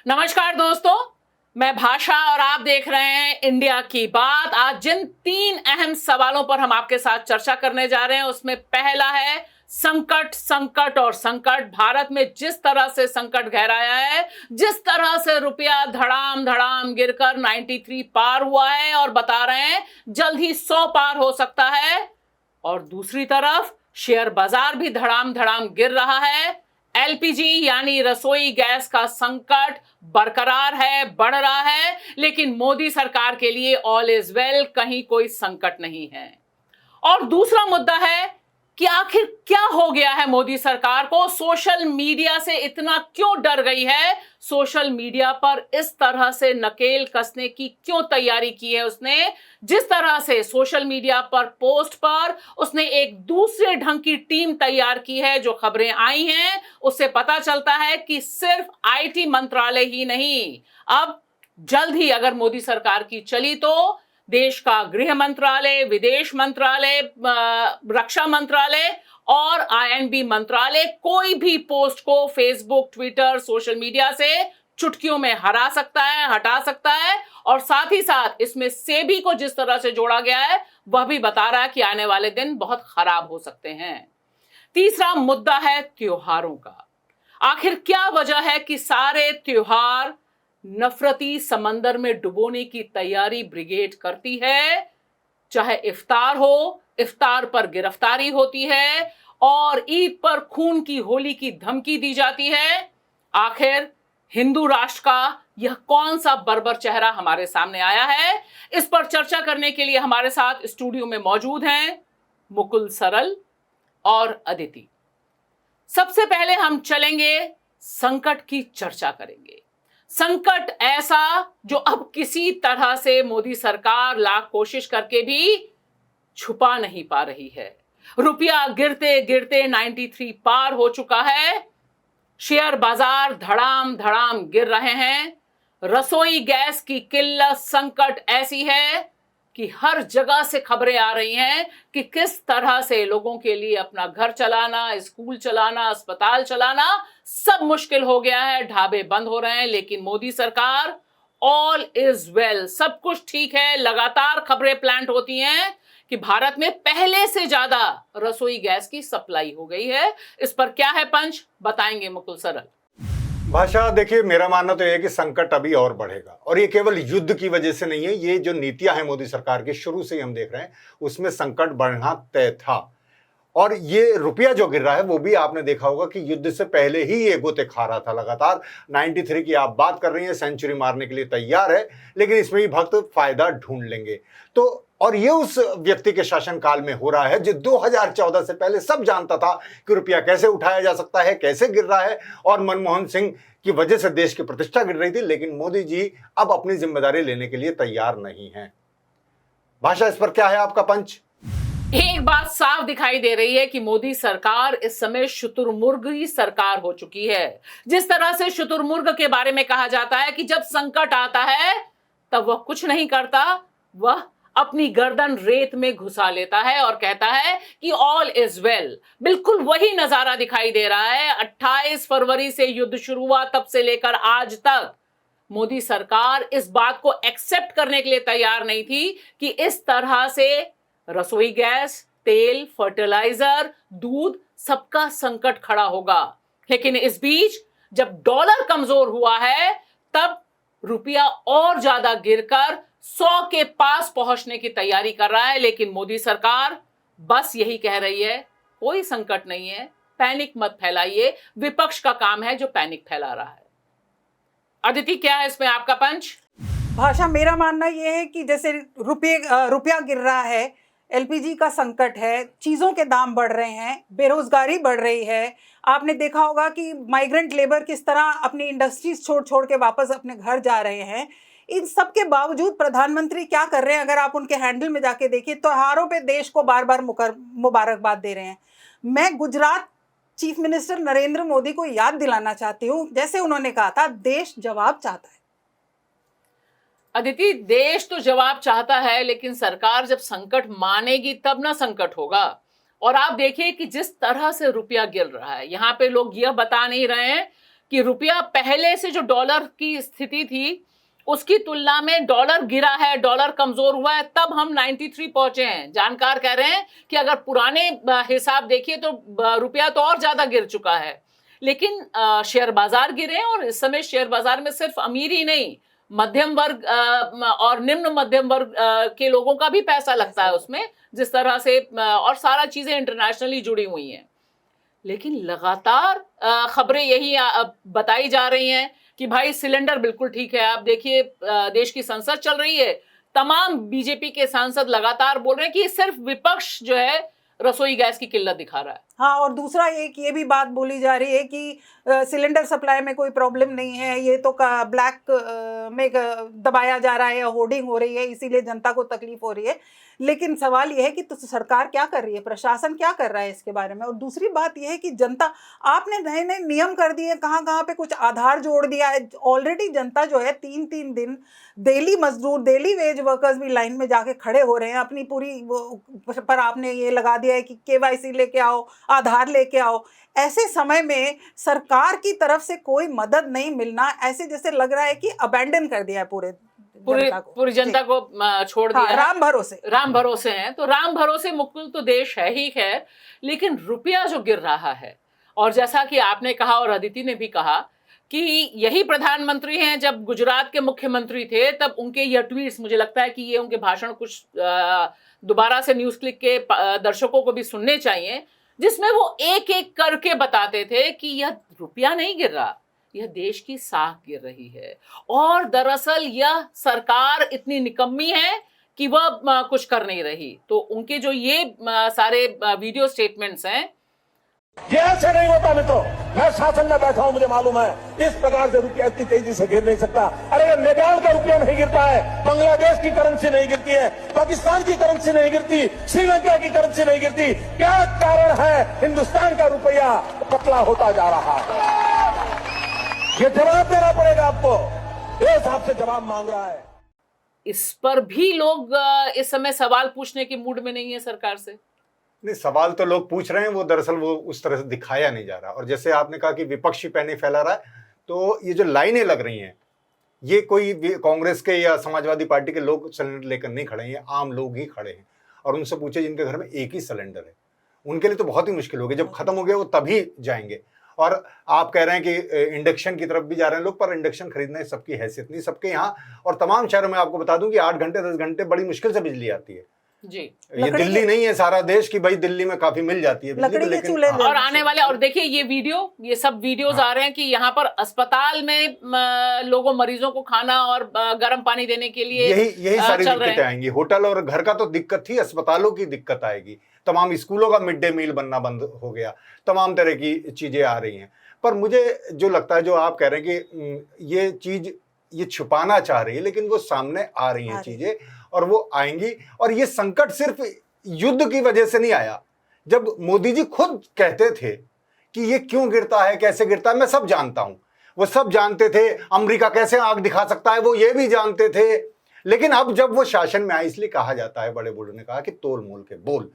नमस्कार दोस्तों, मैं भाषा और आप देख रहे हैं इंडिया की बात। आज जिन 3 अहम सवालों पर हम आपके साथ चर्चा करने जा रहे हैं उसमें पहला है संकट, संकट और संकट। भारत में जिस तरह से संकट गहराया है, जिस तरह से रुपया धड़ाम धड़ाम गिरकर 93 पार हुआ है और बता रहे हैं जल्द ही 100 पार हो सकता है, और दूसरी तरफ शेयर बाजार भी धड़ाम धड़ाम गिर रहा है। एलपीजी यानी रसोई गैस का संकट बरकरार है, बढ़ रहा है, लेकिन मोदी सरकार के लिए ऑल इज वेल, कहीं कोई संकट नहीं है। और दूसरा मुद्दा है कि आखिर क्या हो गया है मोदी सरकार को, सोशल मीडिया से इतना क्यों डर गई है, सोशल मीडिया पर इस तरह से नकेल कसने की क्यों तैयारी की है उसने। जिस तरह से सोशल मीडिया पर पोस्ट पर उसने एक दूसरे ढंग की टीम तैयार की है, जो खबरें आई हैं उससे पता चलता है कि सिर्फ आईटी मंत्रालय ही नहीं, अब जल्द ही अगर मोदी सरकार की चली तो देश का गृह मंत्रालय, विदेश मंत्रालय, रक्षा मंत्रालय और आईएनबी मंत्रालय कोई भी पोस्ट को फेसबुक, ट्विटर, सोशल मीडिया से चुटकियों में हरा सकता है, हटा सकता है। और साथ ही साथ इसमें सेबी को जिस तरह से जोड़ा गया है वह भी बता रहा है कि आने वाले दिन बहुत खराब हो सकते हैं। तीसरा मुद्दा है त्योहारों का। आखिर क्या वजह है कि सारे त्योहार नफरती समंदर में डुबोने की तैयारी ब्रिगेड करती है। चाहे इफ्तार हो, इफ्तार पर गिरफ्तारी होती है और ईद पर खून की होली की धमकी दी जाती है। आखिर हिंदू राष्ट्र का यह कौन सा बर्बर चेहरा हमारे सामने आया है? इस पर चर्चा करने के लिए हमारे साथ स्टूडियो में मौजूद हैं मुकुल सरल और अदिति। सबसे पहले हम चलेंगे, संकट की चर्चा करेंगे। संकट ऐसा जो अब किसी तरह से मोदी सरकार लाख कोशिश करके भी छुपा नहीं पा रही है। रुपया गिरते गिरते 93 पार हो चुका है, शेयर बाजार धड़ाम धड़ाम गिर रहे हैं, रसोई गैस की किल्लत संकट ऐसी है कि हर जगह से खबरें आ रही हैं कि किस तरह से लोगों के लिए अपना घर चलाना, स्कूल चलाना, अस्पताल चलाना सब मुश्किल हो गया है। ढाबे बंद हो रहे हैं, लेकिन मोदी सरकार ऑल इज वेल, सब कुछ ठीक है। लगातार खबरें प्लांट होती हैं कि भारत में पहले से ज्यादा रसोई गैस की सप्लाई हो गई है। इस पर क्या है पंच, बताएंगे मुकुल सरल। भाषा, देखिए, मेरा मानना तो यह है कि संकट अभी और बढ़ेगा, और ये केवल युद्ध की वजह से नहीं है। ये जो नीतियां हैं मोदी सरकार की, शुरू से ही हम देख रहे हैं उसमें संकट बढ़ना तय था। और ये रुपया जो गिर रहा है वो भी आपने देखा होगा कि युद्ध से पहले ही ये गोते खा रहा था लगातार। 93 की आप बात कर रही हैं, सेंचुरी मारने के लिए तैयार है, लेकिन इसमें ही भक्त फायदा ढूंढ लेंगे। तो और ये उस व्यक्ति के शासनकाल में हो रहा है जो 2014 से पहले सब जानता था कि रुपया कैसे उठाया जा सकता है, कैसे गिर रहा है, और मनमोहन सिंह की वजह से देश की प्रतिष्ठा गिर रही थी। लेकिन मोदी जी अब अपनी जिम्मेदारी लेने के लिए तैयार नहीं है। भाषा, इस पर क्या है आपका पंच? एक बात साफ दिखाई दे रही है कि मोदी सरकार इस समय शुतुरमुर्ग ही सरकार हो चुकी है। जिस तरह से शुतुरमुर्ग के बारे में कहा जाता है कि जब संकट आता है तब वह कुछ नहीं करता, वह अपनी गर्दन रेत में घुसा लेता है और कहता है कि ऑल इज वेल। बिल्कुल वही नजारा दिखाई दे रहा है। 28 फरवरी से युद्ध शुरू हुआ, तब से लेकर आज तक मोदी सरकार इस बात को एक्सेप्ट करने के लिए तैयार नहीं थी कि इस तरह से रसोई गैस, तेल, फर्टिलाइजर, दूध, सबका संकट खड़ा होगा। लेकिन इस बीच जब डॉलर कमजोर हुआ है तब रुपया और ज्यादा गिरकर 100 के पास पहुंचने की तैयारी कर रहा है। लेकिन मोदी सरकार बस यही कह रही है, कोई संकट नहीं है, पैनिक मत फैलाइए। विपक्ष का काम है जो पैनिक फैला रहा है। अदिति, क्या है इसमें आपका पंच? भाषा, मेरा मानना यह है कि जैसे रुपया गिर रहा है, एलपीजी का संकट है, चीज़ों के दाम बढ़ रहे हैं, बेरोजगारी बढ़ रही है। आपने देखा होगा कि माइग्रेंट लेबर किस तरह अपनी इंडस्ट्रीज छोड़ छोड़ के वापस अपने घर जा रहे हैं। इन सब के बावजूद प्रधानमंत्री क्या कर रहे हैं, अगर आप उनके हैंडल में जाके देखिए, त्योहारों पे देश को बार बार मुबारकबाद दे रहे हैं। मैं गुजरात चीफ मिनिस्टर नरेंद्र मोदी को याद दिलाना चाहती हूँ, जैसे उन्होंने कहा था, देश जवाब चाहता है। अदिति, देश तो जवाब चाहता है, लेकिन सरकार जब संकट मानेगी तब ना संकट होगा। और आप देखिए कि जिस तरह से रुपया गिर रहा है, यहां पे लोग यह बता नहीं रहे हैं कि रुपया पहले से जो डॉलर की स्थिति थी उसकी तुलना में डॉलर गिरा है, डॉलर कमजोर हुआ है, तब हम 93 पहुंचे हैं। जानकार कह रहे हैं कि अगर पुराने हिसाब देखिए तो रुपया तो और ज्यादा गिर चुका है। लेकिन शेयर बाजार गिरे और इस समय शेयर बाजार में सिर्फ अमीर ही नहीं, मध्यम वर्ग और निम्न मध्यम वर्ग के लोगों का भी पैसा लगता है उसमें, जिस तरह से और सारा चीजें इंटरनेशनली जुड़ी हुई हैं। लेकिन लगातार खबरें यही बताई जा रही हैं कि भाई सिलेंडर बिल्कुल ठीक है। आप देखिए देश की संसद चल रही है, तमाम बीजेपी के सांसद लगातार बोल रहे हैं कि सिर्फ विपक्ष जो है रसोई गैस की किल्लत दिखा रहा है। हाँ, और दूसरा एक ये भी बात बोली जा रही है कि सिलेंडर सप्लाई में कोई प्रॉब्लम नहीं है, ये तो ब्लैक में दबाया जा रहा है, होर्डिंग हो रही है, इसीलिए जनता को तकलीफ हो रही है। लेकिन सवाल ये है कि तो सरकार क्या कर रही है, प्रशासन क्या कर रहा है इसके बारे में। और दूसरी बात यह है कि जनता, आपने नए नए नियम कर दिए, कहाँ कहाँ पे कुछ आधार जोड़ दिया है। ऑलरेडी जनता जो है 3-3 दिन डेली मजदूर, डेली वेज वर्कर्स भी लाइन में जाके खड़े हो रहे हैं अपनी पूरी पर आपने ये लगा दिया है कि KYC लेके आओ, आधार लेके आओ। ऐसे समय में सरकार की तरफ से कोई मदद नहीं मिलना, ऐसे जैसे लग रहा है कि अबैंडन कर दिया है पूरी जनता को छोड़ दिया। हाँ, राम भरोसे हैं। तो राम भरोसे मुकुल तो देश है ही है, लेकिन रुपया जो गिर रहा है, और जैसा कि आपने कहा और अदिति ने भी कहा कि यही प्रधानमंत्री हैं, जब गुजरात के मुख्यमंत्री थे तब उनके यह ट्वीट्स, मुझे लगता है कि ये उनके भाषण कुछ दोबारा से न्यूज़ क्लिक के दर्शकों को भी सुनने चाहिए, जिसमें वो एक एक करके बताते थे कि यह रुपया नहीं गिर रहा, यह देश की साख गिर रही है। और दरअसल यह सरकार इतनी निकम्मी है कि वह कुछ कर नहीं रही। तो उनके जो ये सारे वीडियो स्टेटमेंट्स हैं, ये ऐसे नहीं होता मित्रों, मैं शासन में बैठा हूं, मुझे मालूम है इस प्रकार से रुपया इतनी तेजी से गिर नहीं सकता। अरे नेपाल का रुपया नहीं गिरता है, बांग्लादेश की करेंसी नहीं गिरती है, पाकिस्तान की करेंसी नहीं गिरती, श्रीलंका की करेंसी नहीं गिरती। क्या कारण है हिंदुस्तान का रुपया पतला होता जा रहा है? ये जवाब देना पड़ेगा आपको, देश आपसे जवाब मांग रहा है। इस पर भी लोग इस समय सवाल पूछने के मूड में नहीं है सरकार से। नहीं, सवाल तो लोग पूछ रहे हैं, वो दरअसल वो उस तरह से दिखाया नहीं जा रहा। और जैसे आपने कहा कि विपक्षी पैनी फैला रहा है, तो ये जो लाइनें लग रही हैं, ये कोई कांग्रेस के या समाजवादी पार्टी के लोग सिलेंडर लेकर नहीं खड़े हैं, आम लोग ही खड़े हैं। और उनसे पूछे जिनके घर में एक ही सिलेंडर है, उनके लिए तो बहुत ही मुश्किल होगी। जब खत्म हो गया वो तभी जाएंगे। और आप कह रहे हैं कि इंडक्शन की तरफ भी जा रहे हैं लोग, पर इंडक्शन खरीदने सबकी हैसियत नहीं, सबके यहाँ और तमाम शहरों में आपको बता दूं कि 8 घंटे 10 घंटे बड़ी मुश्किल से बिजली आती है जी। ये दिल्ली नहीं है सारा देश की, भाई दिल्ली में काफी मिल जाती है बिजली, लेकिन और आने वाले, और देखिए ये सब वीडियोस आ रहे हैं कि यहाँ पर अस्पताल में लोगों मरीजों को खाना और गर्म पानी देने के लिए यही सारी दिक्कतें आएंगी। होटल और घर का तो दिक्कत थी, अस्पतालों की दिक्कत आएगी। तमाम स्कूलों का मिड डे मील बनना बंद हो गया, तमाम तरह की चीजें आ रही हैं। पर मुझे जो लगता है, जो आप कह रहे हैं कि ये चीज ये छुपाना चाह रही है, लेकिन वो सामने आ रही हैं चीजें, और वो आएंगी। और ये संकट सिर्फ युद्ध की वजह से नहीं आया। जब मोदी जी खुद कहते थे कि ये क्यों गिरता है, कैसे गिरता है, मैं सब जानता हूं, वो सब जानते थे। अमेरिका कैसे आग दिखा सकता है, वो ये भी जानते थे। लेकिन अब जब वो शासन में आए, इसलिए कहा जाता है, बड़े बूढ़ों ने कहा कि तोल मोल के बोल।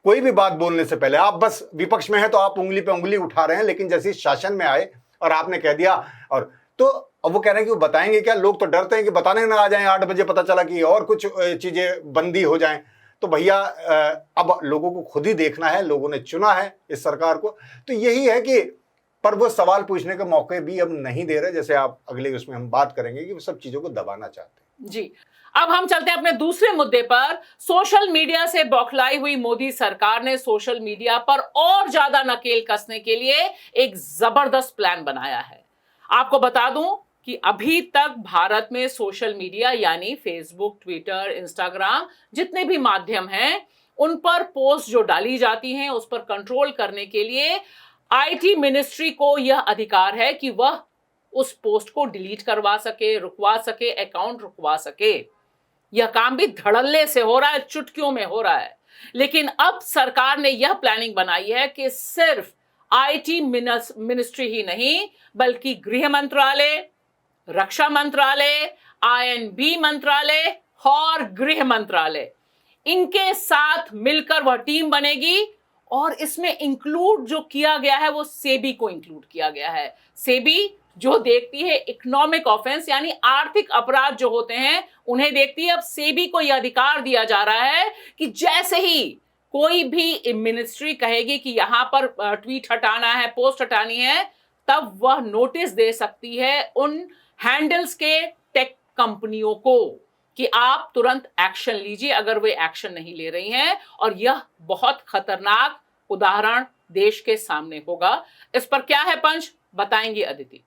कोई भी बात बोलने से पहले, आप बस विपक्ष में है तो आप उंगली पे उंगली उठा रहे हैं, लेकिन जैसे शासन में आए और आपने कह दिया, और तो अब वो कह रहे हैं कि वो बताएंगे क्या। लोग तो डरते हैं कि बताने ना आ जाएं, 8 बजे पता चला कि और कुछ चीजें बंदी हो जाएं। तो भैया अब लोगों को खुद ही देखना है, लोगों ने चुना है इस सरकार को, तो यही है कि पर वो सवाल पूछने के मौके भी अब नहीं दे रहे। जैसे आप अगले उसमें हम बात करेंगे कि वो सब चीजों को दबाना चाहते हैं। जी, अब हम चलते हैं अपने दूसरे मुद्दे पर। सोशल मीडिया से बौखलाई हुई मोदी सरकार ने सोशल मीडिया पर और ज्यादा नकेल कसने के लिए एक जबरदस्त प्लान बनाया है। आपको बता दूं कि अभी तक भारत में सोशल मीडिया यानी फेसबुक, ट्विटर, इंस्टाग्राम जितने भी माध्यम हैं, उन पर पोस्ट जो डाली जाती हैं उस पर कंट्रोल करने के लिए IT मिनिस्ट्री को यह अधिकार है कि वह उस पोस्ट को डिलीट करवा सके, रुकवा सके, अकाउंट रुकवा सके। यह काम भी धड़ल्ले से हो रहा है, चुटकियों में हो रहा है। लेकिन अब सरकार ने यह प्लानिंग बनाई है कि सिर्फ IT मिनिस्ट्री ही नहीं, बल्कि गृह मंत्रालय, रक्षा मंत्रालय, INB मंत्रालय और गृह मंत्रालय, इनके साथ मिलकर वह टीम बनेगी और इसमें इंक्लूड जो किया गया है वो सेबी को इंक्लूड किया गया है। सेबी जो देखती है इकोनॉमिक ऑफेंस यानी आर्थिक अपराध जो होते हैं उन्हें देखती है। अब सेबी को यह अधिकार दिया जा रहा है कि जैसे ही कोई भी मिनिस्ट्री कहेगी कि यहां पर ट्वीट हटाना है, पोस्ट हटानी है, तब वह नोटिस दे सकती है उन हैंडल्स के टेक कंपनियों को कि आप तुरंत एक्शन लीजिए अगर वे एक्शन नहीं ले रही हैं। और यह बहुत खतरनाक उदाहरण देश के सामने होगा। इस पर क्या है पंच, बताएंगी अदिति।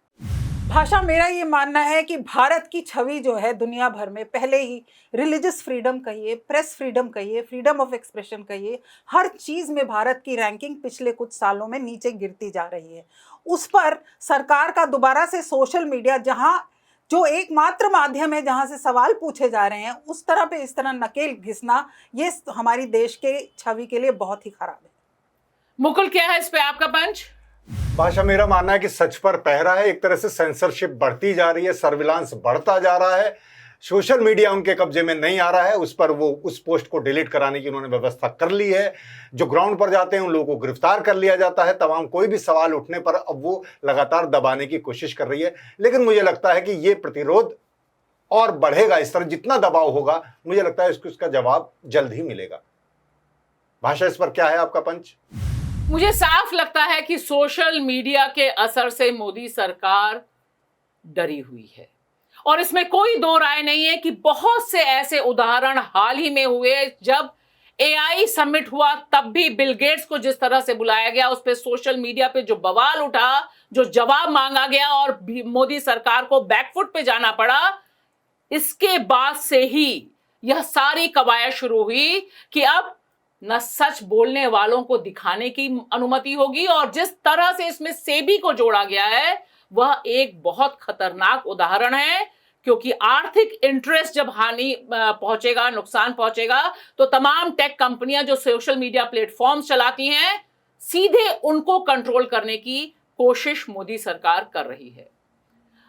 भाषा, मेरा ये मानना है कि भारत की छवि जो है दुनिया भर में पहले ही रिलीजियस फ्रीडम कहिए, प्रेस फ्रीडम कहिए, फ्रीडम ऑफ एक्सप्रेशन कहिए, हर चीज़ में भारत की रैंकिंग पिछले कुछ सालों में नीचे गिरती जा रही है। उस पर सरकार का दोबारा से सोशल मीडिया, जहां जो एकमात्र माध्यम है जहां से सवाल पूछे जा रहे हैं, उस तरह पे इस तरह नकेल घिसना, ये हमारी देश के छवि के लिए बहुत ही खराब है। मुकुल, क्या है इस पे आपका पंच? भाषा, मेरा मानना है कि सच पर पहरा है। एक तरह से सेंसरशिप बढ़ती जा रही है, सर्विलांस बढ़ता जा रहा है। सोशल मीडिया उनके कब्जे में नहीं आ रहा है, उस पर वो उस पोस्ट को डिलीट कराने की उन्होंने व्यवस्था कर ली है। जो ग्राउंड पर जाते हैं उन लोगों को गिरफ्तार कर लिया जाता है। तमाम कोई भी सवाल उठने पर अब वो लगातार दबाने की कोशिश कर रही है। लेकिन मुझे लगता है कि ये प्रतिरोध और बढ़ेगा। इस तरह जितना दबाव होगा मुझे लगता है इसका जवाब जल्द ही मिलेगा। भाषा, इस पर क्या है आपका पंच? मुझे साफ लगता है कि सोशल मीडिया के असर से मोदी सरकार डरी हुई है और इसमें कोई दो राय नहीं है कि बहुत से ऐसे उदाहरण हाल ही में हुए। जब एआई समिट हुआ तब भी बिल गेट्स को जिस तरह से बुलाया गया, उस पर सोशल मीडिया पे जो बवाल उठा, जो जवाब मांगा गया और मोदी सरकार को बैकफुट पे जाना पड़ा, इसके बाद से ही यह सारी कवायद शुरू हुई कि अब न सच बोलने वालों को दिखाने की अनुमति होगी। और जिस तरह से इसमें सेबी को जोड़ा गया है वह एक बहुत खतरनाक उदाहरण है, क्योंकि आर्थिक इंटरेस्ट जब हानि पहुंचेगा, नुकसान पहुंचेगा, तो तमाम टेक कंपनियां जो सोशल मीडिया प्लेटफॉर्म्स चलाती हैं, सीधे उनको कंट्रोल करने की कोशिश मोदी सरकार कर रही है।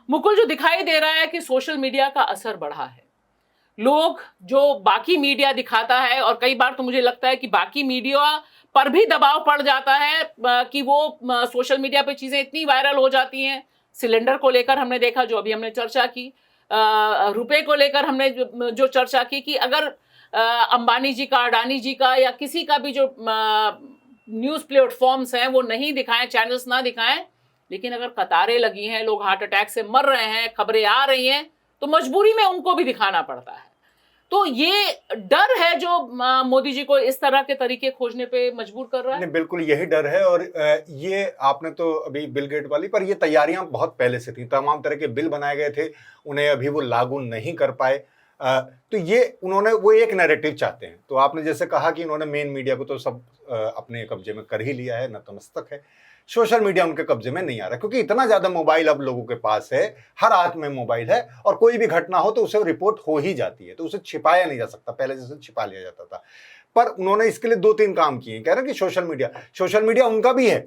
मुकुल, जो दिखाई दे रहा है कि सोशल मीडिया का असर बढ़ा है। लोग जो बाकी मीडिया दिखाता है, और कई बार तो मुझे लगता है कि बाकी मीडिया पर भी दबाव पड़ जाता है कि वो सोशल मीडिया पे चीजें इतनी वायरल हो जाती हैं। सिलेंडर को लेकर हमने देखा, जो अभी हमने चर्चा की, रुपए को लेकर हमने जो चर्चा की कि अगर अंबानी जी का, अडानी जी का या किसी का भी जो न्यूज़ प्लेटफॉर्म्स हैं वो नहीं दिखाएं, चैनल्स ना दिखाएं, लेकिन अगर कतारें लगी हैं, लोग हार्ट अटैक से मर रहे हैं, खबरें आ रही हैं, तो मजबूरी में उनको भी दिखाना पड़ता है। तो ये डर है जो मोदी जी को इस तरह के तरीके खोजने पे मजबूर कर रहा है। नहीं, बिल्कुल यही डर है। और ये आपने तो अभी बिल गेट वाली, पर ये तैयारियां बहुत पहले से थी। तमाम तरह के बिल बनाए गए थे, उन्हें अभी वो लागू नहीं कर पाए। तो ये उन्होंने वो एक नैरेटिव चाहते हैं। तो आपने जैसे कहा कि इन्होंने मेन मीडिया को तो सब अपने कब्जे में कर ही लिया है, नतमस्तक है। सोशल मीडिया उनके कब्जे में नहीं आ रहा, क्योंकि इतना ज्यादा मोबाइल अब लोगों के पास है, हर हाथ में मोबाइल है, और कोई भी घटना हो तो उसे रिपोर्ट हो ही जाती है, तो उसे छिपाया नहीं जा सकता। पहले जैसे छिपा लिया जाता था। पर उन्होंने इसके लिए 2-3 काम किए। कह रहे हैं कि सोशल मीडिया उनका भी है,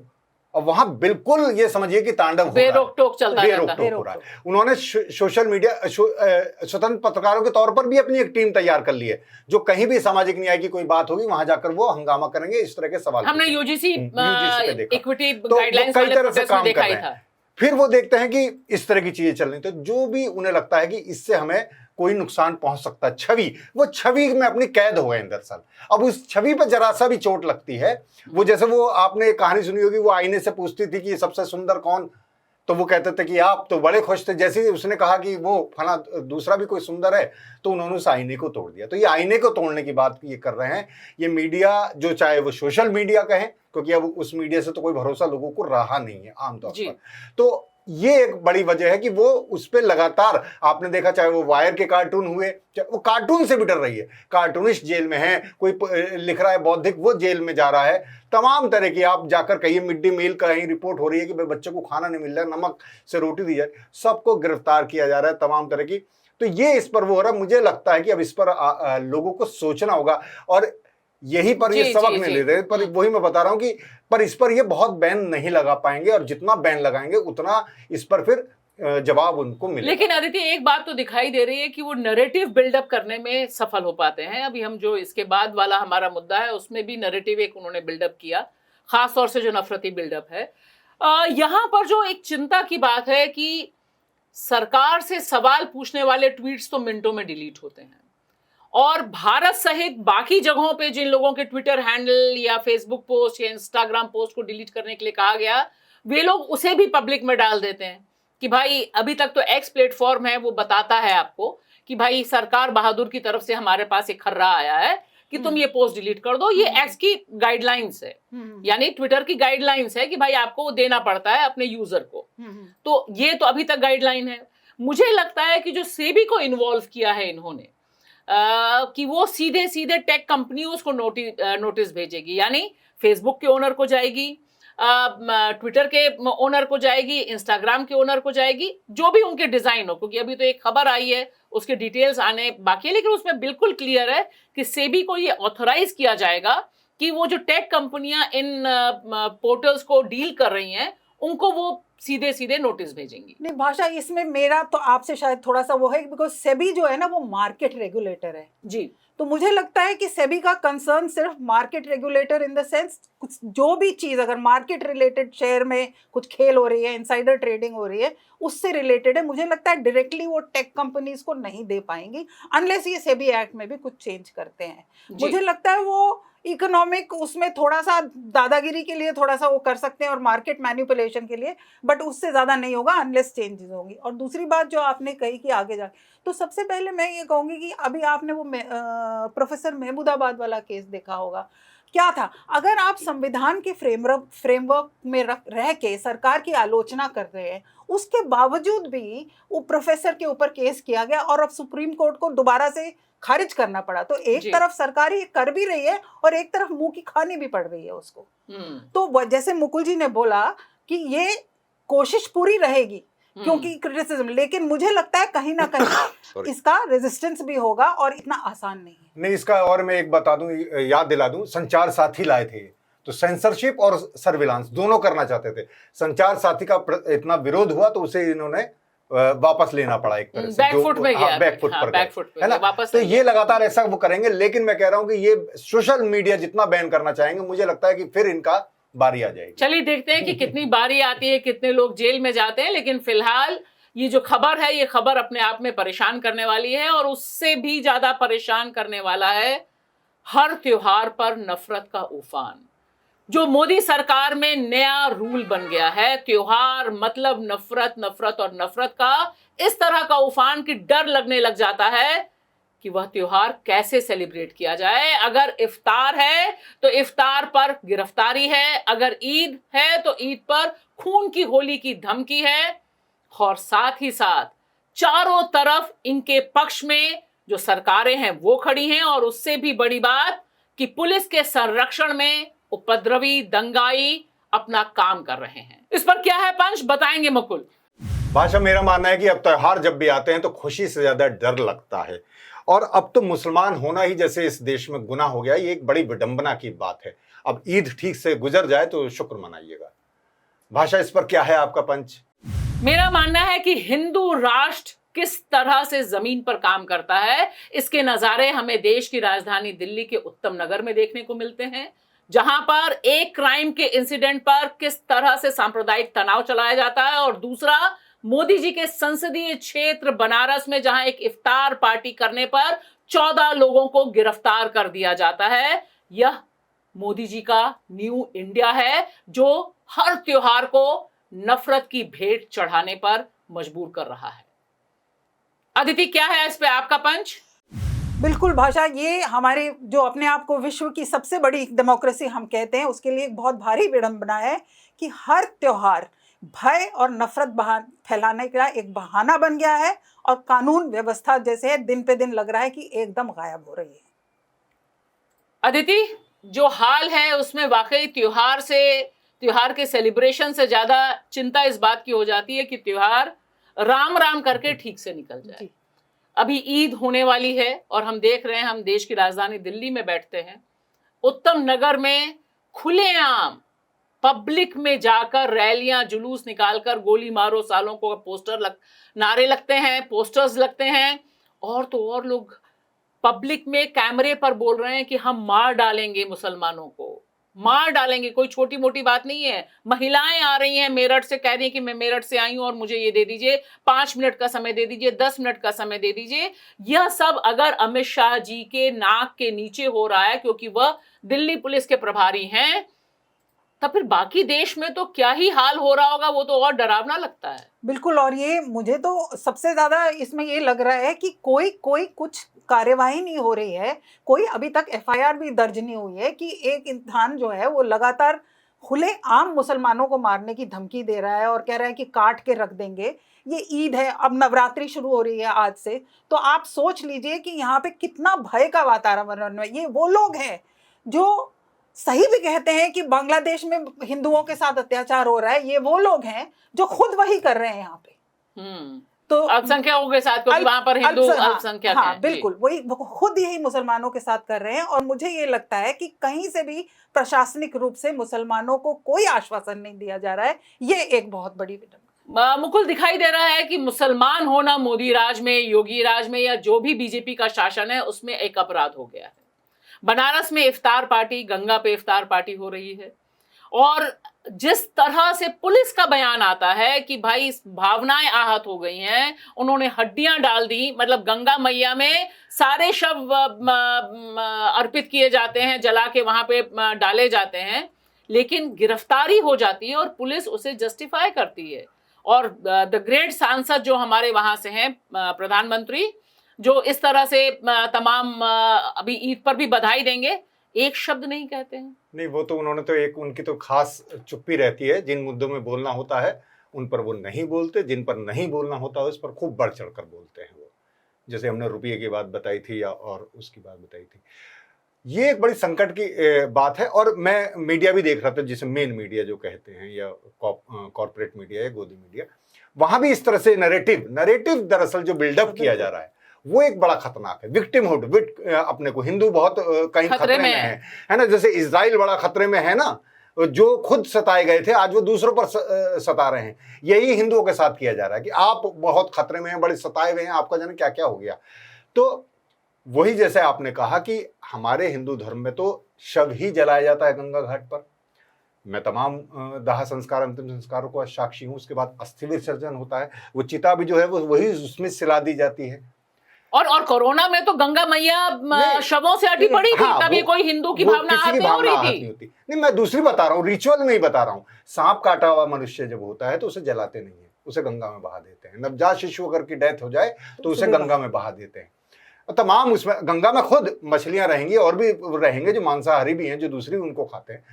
और वहां बिल्कुल ये समझिए कि तांडव हो रहा है, बेरोक-टोक चलता है। बेरोक-टोक हो रहा है। उन्होंने सोशल मीडिया स्वतंत्र पत्रकारों के तौर पर भी अपनी एक टीम तैयार कर ली है, जो कहीं भी सामाजिक न्याय की कोई बात होगी वहां जाकर वो हंगामा करेंगे, इस तरह के सवाल। हमने यूजीसी इक्विटी तो गाइडलाइंस कई तरह से काम कर देखा रहे ही था। हैं। फिर वो देखते हैं कि इस तरह की चीजें चल रही, तो जो भी उन्हें लगता है कि इससे हमें कोई नुकसान पहुंच सकता है, छवि, वो छवि में अपनी कैद हो गए दरअसल। अब उस छवि पर जरा सा भी चोट लगती है, वो जैसे वो आपने एक कहानी सुनी होगी, वो आईने से पूछती थी कि सबसे सुंदर कौन, तो वो कहते थे कि आप, तो बड़े खुश थे। जैसे ही उसने कहा कि वो फला दूसरा भी कोई सुंदर है, तो उन्होंने उस आईने को तोड़ दिया। तो ये आईने को तोड़ने की बात ये कर रहे हैं। ये मीडिया, जो चाहे वो सोशल मीडिया कहें, क्योंकि अब उस मीडिया से तो कोई भरोसा लोगों को रहा नहीं है आमतौर पर। तो ये एक बड़ी वजह है कि वो उस पर लगातार, आपने देखा, चाहे वो वायर के कार्टून हुए, वो कार्टून से भी डर रही है। कार्टूनिस्ट जेल में है, कोई लिख रहा है बौद्धिक, वो जेल में जा रहा है। तमाम तरह की, आप जाकर कहिए मिड डे मील कहीं रिपोर्ट हो रही है कि भाई बच्चों को खाना नहीं मिल रहा है, नमक से रोटी दी जाए, सबको गिरफ्तार किया जा रहा है, तमाम तरह की। तो ये इस पर वो हो रहा है। मुझे लगता है कि अब इस पर लोगों को सोचना होगा, और यही पर ये सबक नहीं ले रहे। पर वही मैं बता रहा हूं कि पर इस पर ये बहुत बैन नहीं लगा पाएंगे, और जितना बैन लगाएंगे उतना इस पर फिर जवाब उनको मिलेगा। लेकिन अदिति, एक बात तो दिखाई दे रही है कि वो नैरेटिव बिल्डअप करने में सफल हो पाते हैं। अभी हम जो इसके बाद वाला हमारा मुद्दा है उसमें भी नैरेटिव एक उन्होंने बिल्डअप किया खास तौर से जो नफरती बिल्डअप है। यहाँ पर जो एक चिंता की बात है कि सरकार से सवाल पूछने वाले ट्वीट्स तो मिनटों में डिलीट होते हैं, और भारत सहित बाकी जगहों पे जिन लोगों के ट्विटर हैंडल या फेसबुक पोस्ट या इंस्टाग्राम पोस्ट को डिलीट करने के लिए कहा गया, वे लोग उसे भी पब्लिक में डाल देते हैं कि भाई अभी तक तो एक्स प्लेटफॉर्म है, वो बताता है आपको कि भाई सरकार बहादुर की तरफ से हमारे पास एक खर्रा आया है कि तुम ये पोस्ट डिलीट कर दो। ये एक्स की गाइडलाइंस है, यानी ट्विटर की गाइडलाइंस है कि भाई आपको देना पड़ता है अपने यूजर को। तो ये तो अभी तक गाइडलाइन है। मुझे लगता है कि जो सेबी को इन्वॉल्व किया है इन्होंने, कि वो सीधे सीधे टेक कंपनियों को नोटिस भेजेगी, यानी फेसबुक के ओनर को जाएगी, ट्विटर के ओनर को जाएगी, इंस्टाग्राम के ओनर को जाएगी, जो भी उनके डिजाइन हो, क्योंकि अभी तो एक खबर आई है, उसके डिटेल्स आने बाकी है, लेकिन उसमें बिल्कुल क्लियर है कि सेबी को ये ऑथराइज किया जाएगा कि वो जो टेक कंपनियां इन पोर्टल्स को डील कर रही हैं उनको वो सीधे सीधे नोटिस भेजेंगी। नहीं भाषा, इसमें मेरा तो आपसे शायद थोड़ा सा वो है, बिकॉज सेबी जो है ना वो मार्केट रेगुलेटर है जी। तो मुझे लगता है कि सेबी का कंसर्न सिर्फ market regulator in the sense, कुछ जो भी चीज़ अगर मार्केट रिलेटेड शेयर में कुछ खेल हो रही है, इनसाइडर ट्रेडिंग हो रही है, उससे रिलेटेड है। मुझे लगता है डायरेक्टली वो टेक कंपनीज को नहीं दे पाएंगी अनलेस ये सेबी एक्ट में भी कुछ चेंज करते हैं। मुझे लगता है वो इकोनॉमिक उसमें थोड़ा सा दादागिरी के लिए थोड़ा सा वो कर सकते हैं और मार्केट मैनिपुलेशन के लिए, बट उससे ज़्यादा नहीं होगा अनलेस चेंजेस होंगी। और दूसरी बात जो आपने कही कि आगे जा, तो सबसे पहले मैं ये कहूँगी कि अभी आपने वो प्रोफेसर महमूदाबाद वाला केस देखा होगा। क्या था, अगर आप संविधान के फ्रेमवर्क में रह के सरकार की आलोचना कर रहे हैं, उसके बावजूद भी वो प्रोफेसर के ऊपर केस किया गया और अब सुप्रीम कोर्ट को दोबारा से खारिज करना पड़ा। तो एक तरफ सरकार ये कर भी रही है और एक तरफ मुंह की खानी भी पड़ रही है उसको। तो जैसे मुकुल जी ने बोला कि ये कोशिश पूरी रहेगी क्योंकि क्रिटिसिज्म, लेकिन मुझे लगता है कहीं ना कहीं इसका रेजिस्टेंस भी होगा और इतना आसान नहीं है। नहीं, इसका और मैं एक बता दूं, याद दिला दूं, संचार साथी लाए थे तो सेंसरशिप और सर्विलांस दोनों करना चाहते थे। संचार साथी का इतना विरोध हुआ तो उसे इन्होंने वापस लेना पड़ा एक तरह से, बैकफुट में गया, बैकफुट पर गया, है ना। वापस तो ये लगातार ऐसा वो करेंगे, लेकिन मैं कह रहा हूं कि ये सोशल मीडिया जितना बैन करना चाहेंगे, मुझे लगता है कि फिर इनका बारी आ जाएगी। चलिए देखते हैं कि कितनी बारी आती है, कितने लोग जेल में जाते हैं, लेकिन फिलहाल ये जो खबर है, ये खबर अपने आप में परेशान करने वाली है, और उससे भी ज्यादा परेशान करने वाला है हर त्योहार पर नफरत का उफान। जो मोदी सरकार में नया रूल बन गया है, त्योहार मतलब नफरत, नफरत और नफरत का इस तरह का उफान कि डर लगने लग जाता है कि वह त्योहार कैसे सेलिब्रेट किया जाए। अगर इफ्तार है तो इफ्तार पर गिरफ्तारी है, अगर ईद है तो ईद पर खून की होली की धमकी है, और साथ ही साथ चारों तरफ इनके पक्ष में जो सरकारें हैं वो खड़ी हैं, और उससे भी बड़ी बात कि पुलिस के संरक्षण में उपद्रवी दंगाई अपना काम कर रहे हैं। इस पर क्या है पंच, बताएंगे मुकुल। भाषा, मेरा मानना है कि अब त्योहार जब भी आते हैं तो खुशी से ज्यादा डर लगता है, और अब तो मुसलमान होना ही जैसे इस देश में गुनाह हो गया, ये एक बड़ी विडंबना की बात है। अब ईद ठीक से गुजर जाए तो शुक्र मनाइएगा। भाषा, इस पर क्या है आपका पंच? मेरा मानना है कि हिंदू राष्ट्र किस तरह से जमीन पर काम करता है, इसके नजारे हमें देश की राजधानी दिल्ली के उत्तम नगर में देखने को मिलते हैं, जहां पर एक क्राइम के इंसिडेंट पर किस तरह से सांप्रदायिक तनाव चलाया जाता है, और दूसरा मोदी जी के संसदीय क्षेत्र बनारस में जहां एक इफ्तार पार्टी करने पर 14 लोगों को गिरफ्तार कर दिया जाता है। यह मोदी जी का न्यू इंडिया है जो हर त्योहार को नफरत की भेंट चढ़ाने पर मजबूर कर रहा है। अदिति, क्या है इस पे आपका पंच? बिल्कुल भाषा, ये हमारे जो अपने आप को विश्व की सबसे बड़ी डेमोक्रेसी हम कहते हैं, उसके लिए एक बहुत भारी विडंबना है कि हर त्योहार भय और नफरत फैलाने का एक बहाना बन गया है, और कानून व्यवस्था जैसे दिन पे दिन लग रहा है कि एकदम गायब हो रही है। अदिति, जो हाल है उसमें वाकई त्योहार के सेलिब्रेशन से ज्यादा चिंता इस बात की हो जाती है कि त्योहार राम राम करके ठीक से निकल जाए। अभी ईद होने वाली है और हम देख रहे हैं, हम देश की राजधानी दिल्ली में बैठते हैं, उत्तम नगर में खुलेआम पब्लिक में जाकर रैलियां जुलूस निकालकर गोली मारो सालों को नारे लगते हैं, पोस्टर्स लगते हैं, और तो और लोग पब्लिक में कैमरे पर बोल रहे हैं कि हम मार डालेंगे मुसलमानों को, मार डालेंगे। कोई छोटी मोटी बात नहीं है। महिलाएं आ रही हैं मेरठ से, कह रही हैं कि मैं मेरठ से आई हूं और मुझे ये दे दीजिए, 5 मिनट का समय दे दीजिए, 10 मिनट का समय दे दीजिए। यह सब अगर अमित शाह जी के नाक के नीचे हो रहा है क्योंकि वह दिल्ली पुलिस के प्रभारी हैं, तब फिर बाकी देश में तो क्या ही हाल हो रहा होगा, वो तो और डरावना लगता है। बिल्कुल। और ये मुझे तो सबसे ज्यादा इसमें ये लग रहा है कि कोई कुछ कार्यवाही नहीं हो रही है, कोई अभी तक एफआईआर भी दर्ज नहीं हुई है कि एक इंसान जो है वो लगातार खुले आम मुसलमानों को मारने की धमकी दे रहा है और कह रहा है कि काट के रख देंगे। ये ईद है, अब नवरात्रि शुरू हो रही है आज से, तो आप सोच लीजिए कि यहाँ पे कितना भय का वातावरण है। ये वो लोग हैं जो सही भी कहते हैं कि बांग्लादेश में हिंदुओं के साथ अत्याचार हो रहा है, ये वो लोग हैं जो खुद वही कर रहे हैं यहाँ पे। तो अल्पसंख्यकों के साथ, क्योंकि वहां पर हिंदू अल्पसंख्यक हाँ, हैं। बिल्कुल वही खुद यही मुसलमानों के साथ कर रहे हैं। और मुझे ये लगता है कि कहीं से भी प्रशासनिक रूप से मुसलमानों को कोई आश्वासन नहीं दिया जा रहा है। ये एक बहुत बड़ी विडंबना। मुकुल, दिखाई दे रहा है कि मुसलमान होना मोदी राज में, योगी राज में या जो भी बीजेपी का शासन है उसमें एक अपराध हो गया है। बनारस में इफ्तार पार्टी, गंगा पे इफ्तार पार्टी हो रही है और जिस तरह से पुलिस का बयान आता है कि भाई भावनाएं आहत हो गई हैं, उन्होंने हड्डियां डाल दी, मतलब गंगा मैया में सारे शव अर्पित किए जाते हैं, जला के वहां पे डाले जाते हैं, लेकिन गिरफ्तारी हो जाती है और पुलिस उसे जस्टिफाई करती है। और द ग्रेट सांसद जो हमारे वहां से हैं, प्रधानमंत्री, जो इस तरह से तमाम अभी ईद पर भी बधाई देंगे, एक शब्द नहीं कहते हैं। नहीं, वो तो उन्होंने तो एक उनकी तो खास चुप्पी रहती है। जिन मुद्दों में बोलना होता है उन पर वो नहीं बोलते, जिन पर नहीं बोलना होता है उस पर खूब बढ़ चढ़कर बोलते हैं वो। जैसे हमने रुपये की बात बताई थी या और उसकी बात बताई थी। ये एक बड़ी संकट की बात है। और मैं मीडिया भी देख रहा था, जिसे मेन मीडिया जो कहते हैं या कॉर्पोरेट मीडिया या गोदी मीडिया, वहां भी इस तरह से नरेटिव दरअसल जो बिल्डअप किया जा रहा है वो एक बड़ा खतरनाक है। विक्टिमहुड, अपने को हिंदू बहुत कहीं खतरे में है ना। जैसे इजराइल बड़ा खतरे में है ना, जो खुद सताए गए थे आज वो दूसरों पर सता रहे हैं। यही हिंदुओं के साथ किया जा रहा है कि आप बहुत खतरे में हैं, बड़े सताए हुए हैं, आपका जाने क्या क्या हो गया। तो वही जैसे आपने कहा कि हमारे हिंदू धर्म में तो शव ही जलाया जाता है गंगा घाट पर। मैं तमाम दाह संस्कार, अंतिम संस्कारों को साक्षी हूँ। उसके बाद अस्थि विसर्जन होता है, वो चिता भी जो है वो वही उसमें सिला दी जाती है। और कोरोना में तो गंगा मैया शवों से अटी पड़ी थी। हाँ, तभी कोई हिंदू की भावना आहत नहीं हो रही थी। नहीं, मैं दूसरी बता रहा हूँ, रिचुअल नहीं बता रहा हूँ। सांप काटा हुआ मनुष्य जब होता है तो उसे जलाते नहीं है, उसे गंगा में बहा देते हैं। नवजात शिशु अगर की डेथ हो जाए तो उसे गंगा में बहा देते हैं। तमाम उसमें गंगा में खुद मछलियां रहेंगी और भी रहेंगे जो मांसाहारी भी हैं, जो दूसरी उनको खाते हैं।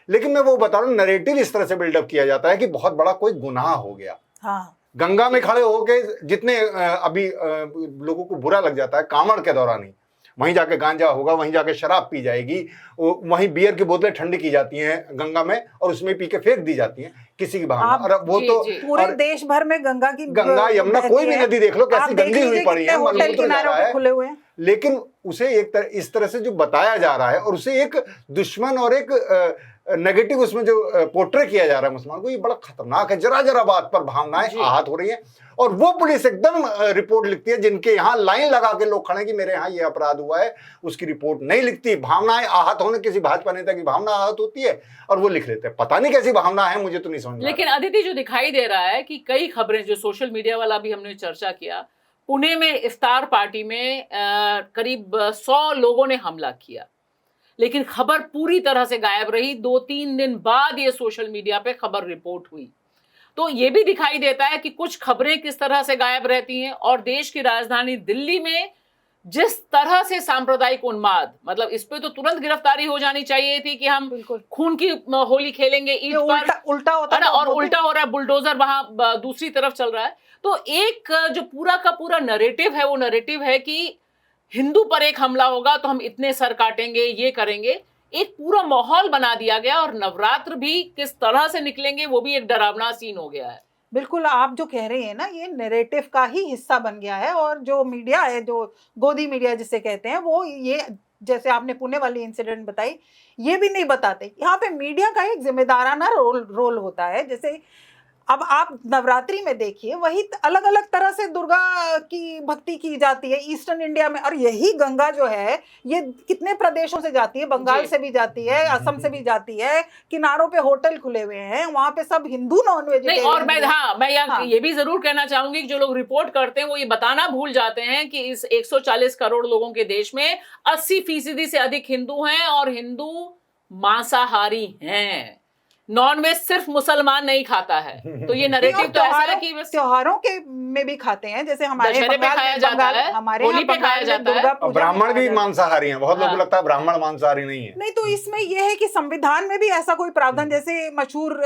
लेकिन मैं वो बता रहा हूँ, नरेटिव इस तरह से बिल्डअप किया जाता है कि बहुत बड़ा कोई गुनाह हो गया। हाँ, गंगा में खड़े होके जितने अभी लोगों को बुरा लग जाता है कांवड़ के दौरान ही, वहीं जाके गांजा होगा, वहीं जाके शराब पी जाएगी, वहीं बियर की बोतलें ठंडी की जाती हैं गंगा में और उसमें पी के फेंक दी जाती हैं किसी की भावना। और वो तो पूरे देश भर में गंगा यमुना कोई भी नदी देख लो कैसी गंदी हुई पड़ी है, मलमूत्र जा रहा है, खुले हुए हैं। लेकिन उसे इस तरह से जो बताया जा रहा है और उसे एक दुश्मन और एक नेगेटिव उसमें जो पोर्ट्रे किया जा रहा है मुसलमान को, ये बड़ा खतरनाक है। जरा जरा बात पर भावनाएं आहत हो रही हैं और वो पुलिस एकदम रिपोर्ट लिखती है। जिनके यहाँ लाइन लगा के लोग खड़े कि मेरे यहाँ ये अपराध हुआ है, उसकी रिपोर्ट नहीं लिखती। भावनाएं आहत होने, किसी भाजपा नेता की भावना आहत होती है और वो लिख लेते हैं। पता नहीं कैसी भावना है, मुझे तो नहीं समझ। लेकिन अदिति, जो दिखाई दे रहा है कि कई खबरें जो सोशल मीडिया वाला भी हमने चर्चा किया, पुणे में इफ्तार पार्टी में करीब 100 लोगों ने हमला किया, लेकिन खबर पूरी तरह से गायब रही। 2-3 दिन बाद ये सोशल मीडिया पे खबर रिपोर्ट हुई। तो ये भी दिखाई देता है कि कुछ खबरें किस तरह से गायब रहती हैं। और देश की राजधानी दिल्ली में जिस तरह से सांप्रदायिक उन्माद, मतलब इस पे तो तुरंत गिरफ्तारी हो जानी चाहिए थी कि हम खून की होली खेलेंगे ईद पर, उल्टा होता है और उल्टा हो रहा है। बुलडोजर वहां दूसरी तरफ चल रहा है। तो एक जो पूरा का पूरा नरेटिव है, वो नरेटिव है कि हिंदू पर एक हमला होगा तो हम इतने सर काटेंगे, ये करेंगे। एक पूरा माहौल बना दिया गया और नवरात्र भी किस तरह से निकलेंगे वो भी एक डरावना सीन हो गया है। बिल्कुल, आप जो कह रहे हैं ना, ये नैरेटिव का ही हिस्सा बन गया है। और जो मीडिया है, जो गोदी मीडिया जिसे कहते हैं, वो ये, जैसे आपने पुणे वाली इंसिडेंट बताई, ये भी नहीं बताते। यहाँ पे मीडिया का एक जिम्मेदाराना रोल होता है। जैसे अब आप नवरात्रि में देखिए, वही अलग अलग तरह से दुर्गा की भक्ति की जाती है ईस्टर्न इंडिया में, और यही गंगा जो है ये कितने प्रदेशों से जाती है, बंगाल जी। से भी जाती है, असम से भी जाती है, किनारों पे होटल खुले हुए हैं, वहां पे सब हिंदू नॉन नहीं, वेजिटेरियन। और मैं हाँ। ये भी जरूर कहना चाहूंगी कि जो लोग रिपोर्ट करते हैं वो ये बताना भूल जाते हैं कि इस 140 करोड़ लोगों के देश में 80% से अधिक हिंदू हैं, और हिंदू मांसाहारी हैं। नॉनवेज सिर्फ मुसलमान नहीं खाता है। तो ये नैरेटिव तो ऐसा है कि बस त्योहारों के में भी खाते हैं, जैसे हमारे दशहरे पे बंगाल खाया में, जाता है, हमारे होली यहाँ पे खाया बंगाल में जाता है। दुर्गा और पूजा ब्राह्मण भी मनाया जाता है। मांसाहारी हैं, बहुत लोगों को हाँ। लगता है ब्राह्मण मांसाहारी नहीं है। नहीं, तो इसमें यह है कि संविधान में भी ऐसा कोई प्रावधान, जैसे मशहूर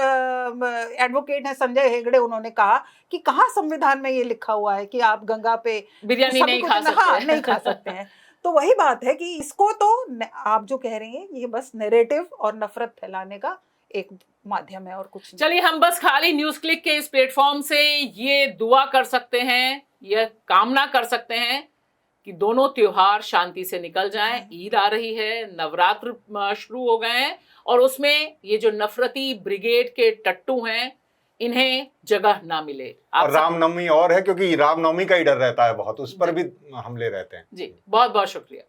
एडवोकेट है संजय हेगड़े, उन्होंने कहा कि कहाँ संविधान में ये लिखा हुआ है कि आप गंगा पे बिरयानी सभी नहीं को खा हाँ, सकते। नहीं खा सकते हैं। तो वही बात है कि इसको तो आप जो कह रही हैं ये बस नैरेटिव और नफरत फैलाने का एक माध्यम है, और कुछ नहीं। चलिए, हम बस खाली न्यूज क्लिक के इस प्लेटफॉर्म से ये दुआ कर सकते हैं, यह कामना कर सकते हैं कि दोनों त्योहार शांति से निकल जाएं। ईद आ रही है, नवरात्र शुरू हो गए हैं, और उसमें ये जो नफरती ब्रिगेड के टट्टू हैं इन्हें जगह ना मिले। और रामनवमी और है, क्योंकि रामनवमी का ही डर रहता है बहुत, उस पर भी हमले रहते हैं। जी, बहुत बहुत शुक्रिया।